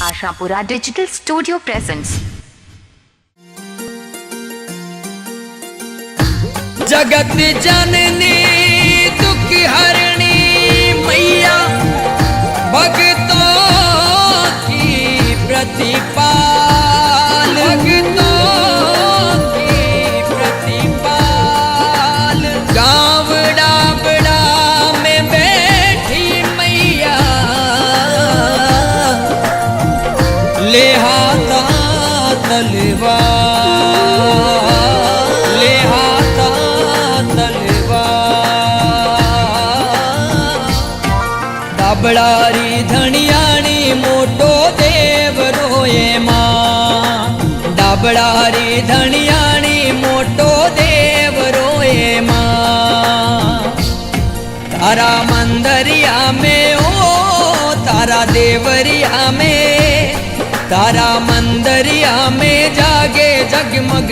Ashapura digital studio presents. जगत जननी दुख हरणी मैया भक्तों की प्रतिपाल, भक्तों की प्रतिपाल। गाँव डाबड़ा में बैठी मैया ले हाथा तलवार, ले हाथा डाबड़ारी धनियाणी मोटो देव रोए मां, डाबड़ारी धनियाणी मोटो देव रोए मां। तारा मंदरिया में ओ तारा देवरिया में, तारा मंदरिया में जागे जगमग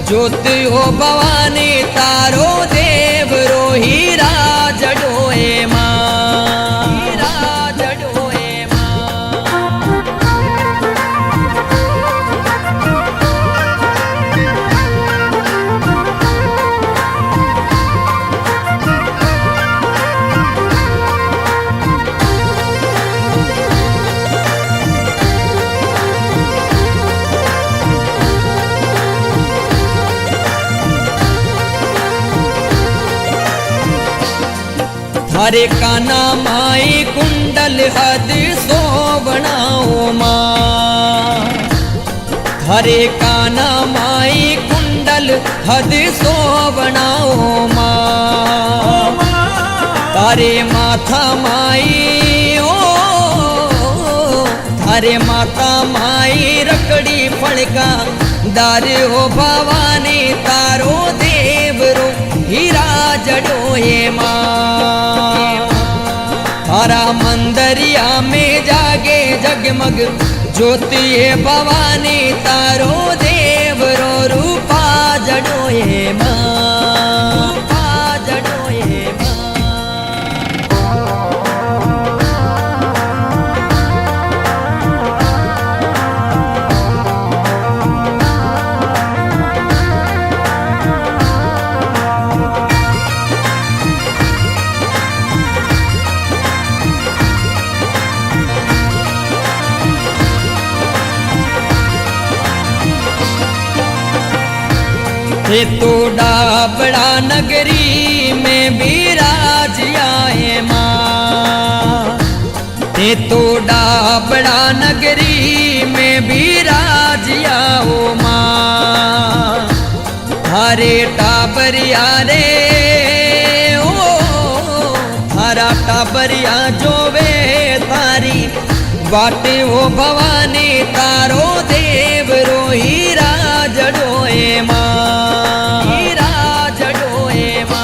ज्योत हो भवानी। तारो देव रो हीरा जडोए मां, हरे काना माई कुंडल हद सोवणाओ मां, हरे काना माई कुंडल हद सोवणाओ मां। तारे माथा माई ओ थारे माता माई रकड़ी फड़का दार हो भवानी। तारो देव रो हीरा जडोए मां। तारा मंदरिया में जागे जगमग ज्योति भवानी। तारो देव रो रूपा जडोए मां, रूपा जडोए हे तो डाबड़ा नगरी में विराज आए मां, हे तो डाबड़ा नगरी में विराज आओ मां। थारे टाबरिया रे ओ थारा टाबरिया जोवे तारी बाटे हो भवानी। तारो देव रो हीरा जडोए मां, हीरा जडोए मां।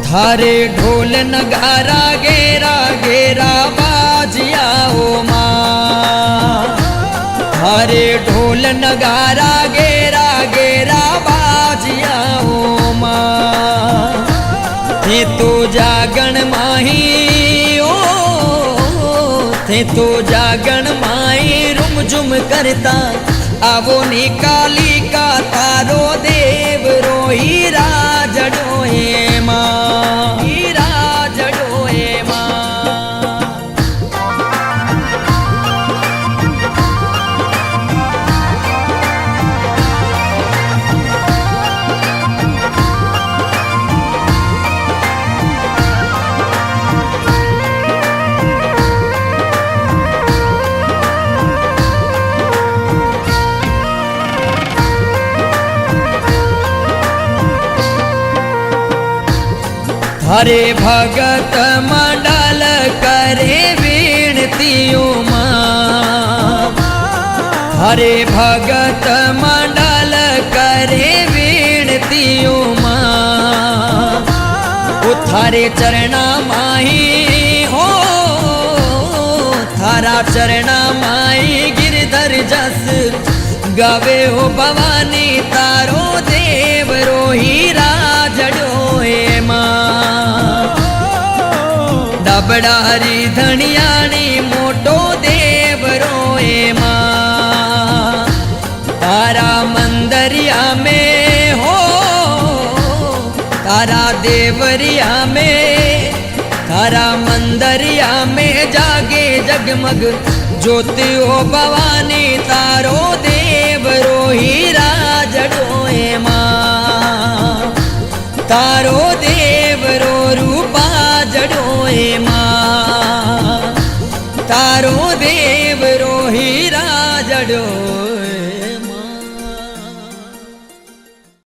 थारे ढोल नगारा गेरा गेरा बाजियाओ मां, थारे ढोल नगारा गेरा गेरा बाजियाओ मां। थे तो जागण माही ओ थे तो जागण माही रुम झुम करता आवो निकाली का। तारो देव रो हीरा जडोए मां, हीरा जडोए मां। हरे भगत मंडल करे विनतियों मां, थारे भगत मंडल करे विनतियों मां ओ थारे चरणा माही हो थारा चरणा माई गिरधर जस गावे हो भवानी तारो देव रोही राजडोए मां डबडारी धनियाणी मोटो देव रोए मां तारा मंदरिया में हो तारा देवरिया में तारा मंदरिया में जागे जगमग ज्योति हो भवानी तारो देव रोही राजडोए मां तारो